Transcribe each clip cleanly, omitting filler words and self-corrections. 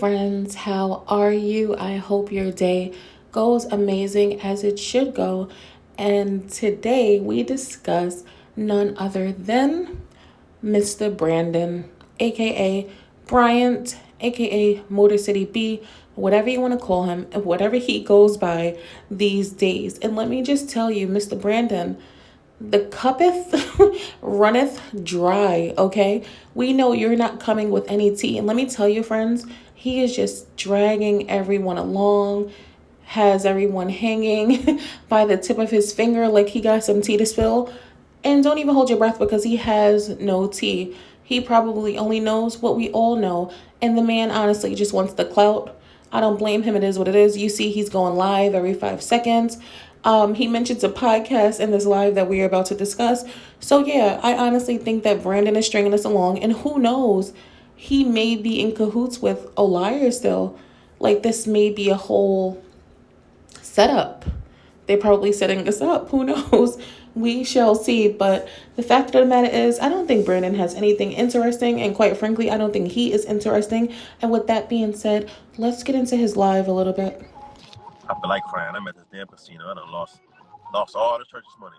friends. How are you? I hope your day goes amazing as it should go. And today we discuss none other than Mr. Brandon, aka Bryant, aka Motor City B, whatever you want to call him, whatever he goes by these days. And let me just tell you, Mr. Brandon, the cuppeth runneth dry, okay? We know you're not coming with any tea. And let me tell you, friends, he is just dragging everyone along, has everyone hanging by the tip of his finger like he got some tea to spill. And don't even hold your breath because he has no tea. He probably only knows what we all know. And the man honestly just wants the clout. I don't blame him. It is what it is. You see, he's going live every 5 seconds. He mentions a podcast in this live that we are about to discuss. So yeah, I honestly think that Brandon is stringing us along. And who knows, he may be in cahoots with O'Liar still. Like this may be a whole setup. They're probably setting us up. Who knows? We shall see. But the fact of the matter is, I don't think Brandon has anything interesting. And quite frankly, I don't think he is interesting. And with that being said, let's get into his live a little bit. I feel like crying. I'm at this damn casino. I done lost all the church's money.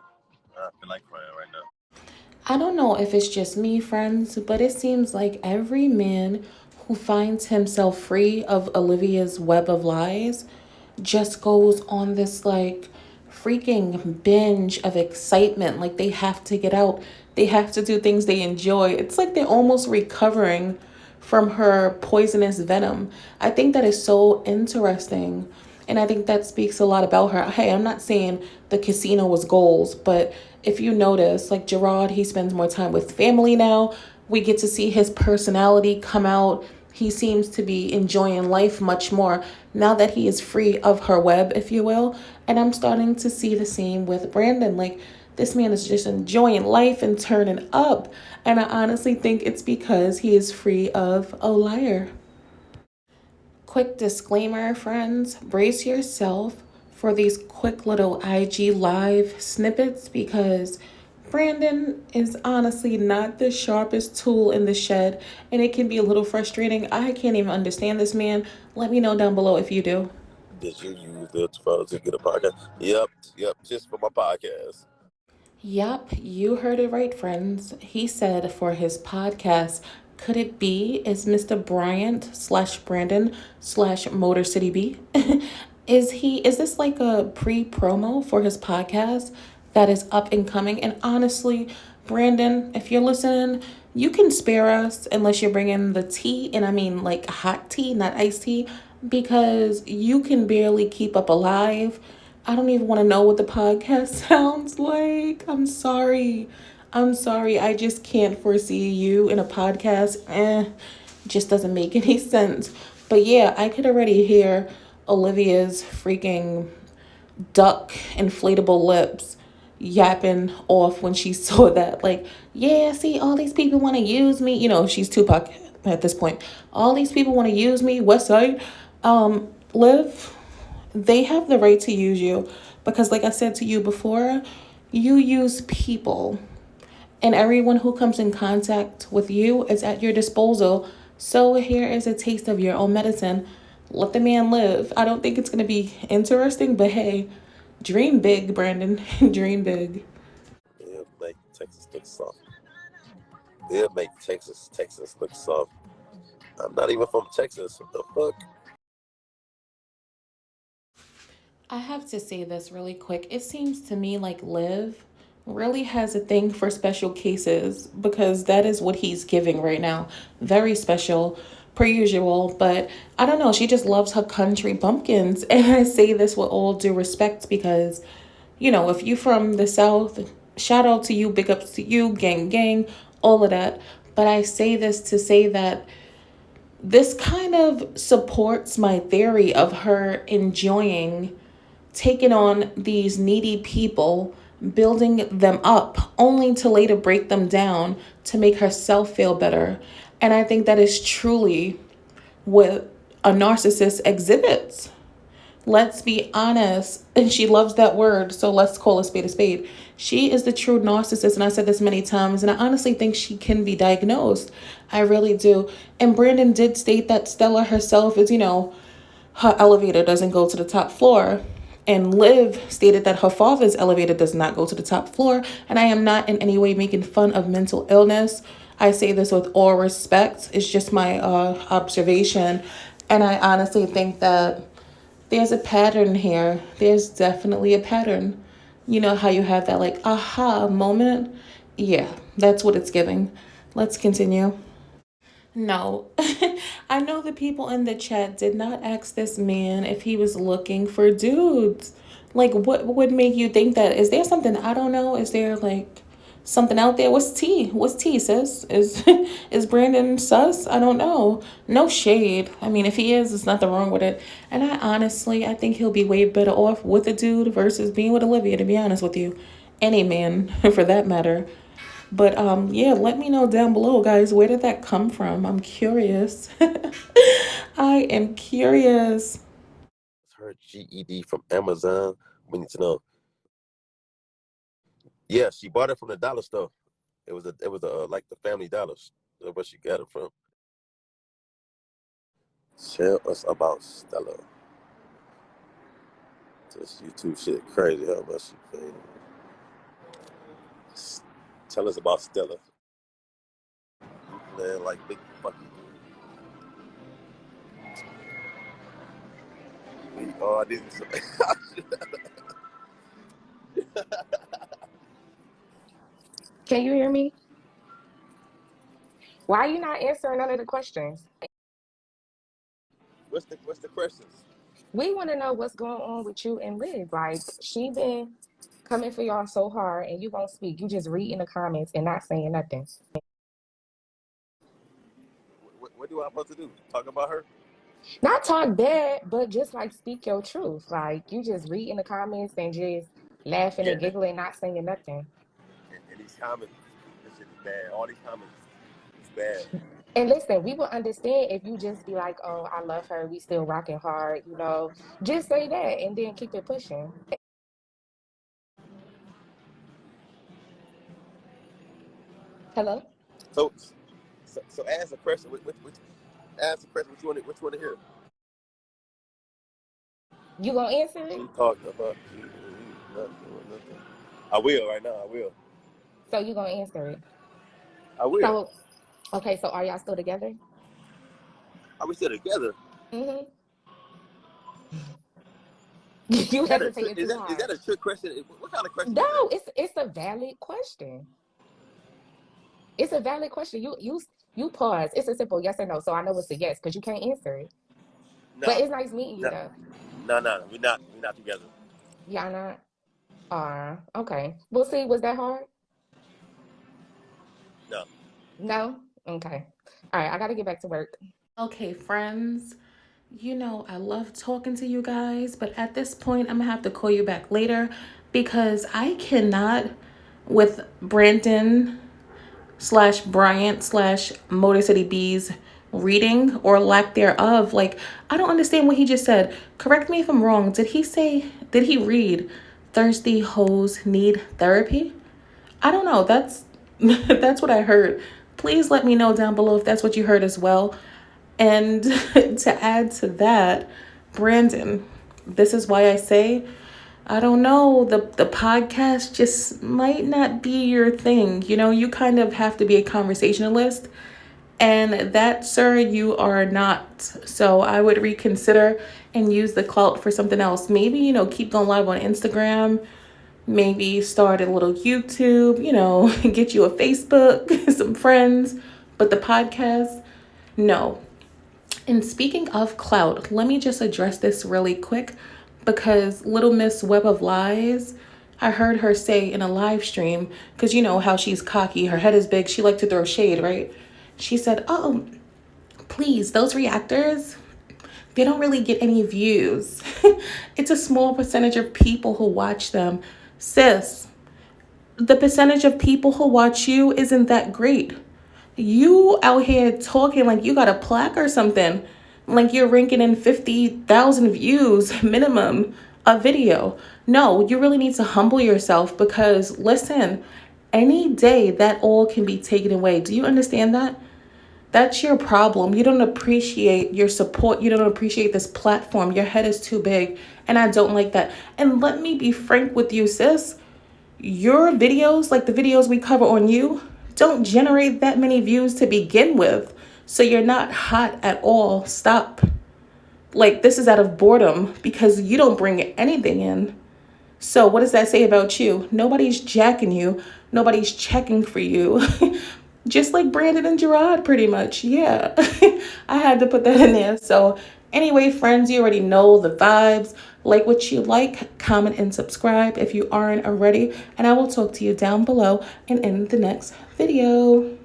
I feel like crying right now. I don't know if it's just me, friends, but it seems like every man who finds himself free of Olivia's web of lies just goes on this like freaking binge of excitement. Like they have to get out, they have to do things they enjoy. It's like they're almost recovering from her poisonous venom. I think that is so interesting. And I think that speaks a lot about her. Hey, I'm not saying the casino was goals, but if you notice, like Gerard, he spends more time with family now. We get to see his personality come out. He seems to be enjoying life much more now that he is free of her web, if you will. And I'm starting to see the same with Brandon. Like, this man is just enjoying life and turning up. And I honestly think it's because he is free of O'Liar. Quick disclaimer, friends, brace yourself for these quick little IG live snippets because Brandon is honestly not the sharpest tool in the shed and it can be a little frustrating. I can't even understand this man. Let me know down below if you do. Did you use the phone to get a podcast? Yep, just for my podcast. Yup, you heard it right, friends. He said for his podcast, could it be is Mr. Bryant slash Brandon slash Motor City B? Is this like a pre-promo for his podcast that is up and coming? And honestly, Brandon, if you're listening, you can spare us unless you're bringing the tea, and I mean like hot tea, not iced tea, because you can barely keep up alive. I don't even want to know what the podcast sounds like. I'm sorry. I just can't foresee you in a podcast. Just doesn't make any sense. But yeah, I could already hear Olivia's freaking duck inflatable lips yapping off when she saw that. Like, yeah, see, all these people want to use me. You know, she's Tupac at this point. All these people want to use me. West Side. Liv, they have the right to use you because, like I said to you before, you use people. And everyone who comes in contact with you is at your disposal. So here is a taste of your own medicine. Let the man live. I don't think it's going to be interesting, but hey, dream big, Brandon. Dream big. Yeah, make Texas look soft. Yeah, make Texas look soft. I'm not even from Texas. What the fuck? I have to say this really quick. It seems to me like Liv really has a thing for special cases because that is what he's giving right now. Very special, per usual. But I don't know. She just loves her country bumpkins. And I say this with all due respect because, you know, if you from the South, shout out to you, big ups to you, gang, gang, all of that. But I say this to say that this kind of supports my theory of her enjoying taking on these needy people, building them up, only to later break them down to make herself feel better. And I think that is truly what a narcissist exhibits. Let's be honest. And she loves that word, so let's call a spade a spade. She is the true narcissist, and I said this many times, and I honestly think she can be diagnosed. I really do. And Brandon did state that Stella herself is, her elevator doesn't go to the top floor. And Liv stated that her father's elevator does not go to the top floor. And I am not in any way making fun of mental illness. I say this with all respect. It's just my observation. And I honestly think that there's a pattern here. There's definitely a pattern. You know how you have that like aha moment? Yeah, that's what it's giving. Let's continue. No. I know the people in the chat did not ask this man if he was looking for dudes. Like, what would make you think that? Is there something I don't know? Is there like something out there? What's T? What's T, sis? Is is Brandon sus? I don't know. No shade. I mean, if he is, there's nothing wrong with it. And I think he'll be way better off with a dude versus being with Olivia, to be honest with you. Any man, for that matter. But yeah, let me know down below, guys. Where did that come from? I'm curious. I am curious. Her GED from Amazon. We need to know. Yeah, she bought it from the dollar store. It was like the Family Dollars. That's where she got it from. Tell us about Stella. This YouTube shit crazy. How much she paid? Tell us about Stella. You playing like big fucking. Oh, I didn't. Can you hear me? Why are you not answering none of the questions? What's the questions? We want to know what's going on with you and Liv. Like, she been coming for y'all so hard and you won't speak. You just read in the comments and not saying nothing. What do I supposed to do? Talk about her? Not talk bad, but just like speak your truth. Like, you just read in the comments and just laughing Yeah. and giggling, not saying nothing. And these comments, this shit is bad. All these comments is bad. And listen, we will understand if you just be like, oh, I love her. We still rocking hard, you know. Just say that and then keep it pushing. Hello? So ask a question. Ask a question. What you want to hear? You gonna answer She it? talking about nothing. I will right now. I will. So you gonna answer it. I will. So okay, so are y'all still together? Are we still together? Mm-hmm. You Is that a trick? hesitating too Is hard. that a trick question? What kind of question No, is that? it's a valid question. It's a valid question. You pause. It's a simple yes or no. So I know it's a yes because you can't answer it. But No, it's nice meeting you no, though. no. We're not together. Y'all not? Okay. We'll see. Was that hard? No. No? Okay. All right, I gotta get back to work. Okay, friends. I love talking to you guys, but at this point, I'm gonna have to call you back later because I cannot, with Brandon slash Bryant slash Motor City Bees reading or lack thereof. Like, I don't understand what he just said. Correct me if I'm wrong. Did he read thirsty hoes need therapy? I don't know. That's that's what I heard. Please let me know down below if that's what you heard as well. And to add to that, Brandon, this is why I say I don't know, the podcast just might not be your thing. You kind of have to be a conversationalist. And that, sir, you are not. So I would reconsider and use the clout for something else. Maybe, keep going live on Instagram. Maybe start a little YouTube, get you a Facebook, some friends. But the podcast, no. And speaking of clout, let me just address this really quick because Little Miss Web of Lies, I heard her say in a live stream, because you know how she's cocky, her head is big, she like to throw shade, right? She said, oh, please, those reactors, they don't really get any views. It's a small percentage of people who watch them. Sis, the percentage of people who watch you isn't that great. You out here talking like you got a plaque or something. Like you're ranking in 50,000 views minimum a video. No, you really need to humble yourself because listen, any day that all can be taken away. Do you understand that? That's your problem. You don't appreciate your support. You don't appreciate this platform. Your head is too big. And I don't like that. And let me be frank with you, sis. Your videos, like the videos we cover on you, don't generate that many views to begin with. So you're not hot at all. Stop. Like, this is out of boredom because you don't bring anything in. So what does that say about you? Nobody's jacking you. Nobody's checking for you. Just like Brandon and Gerard, pretty much. Yeah. I had to put that in there. So anyway, friends, you already know the vibes. Like what you like, comment, and subscribe if you aren't already. And I will talk to you down below and in the next video.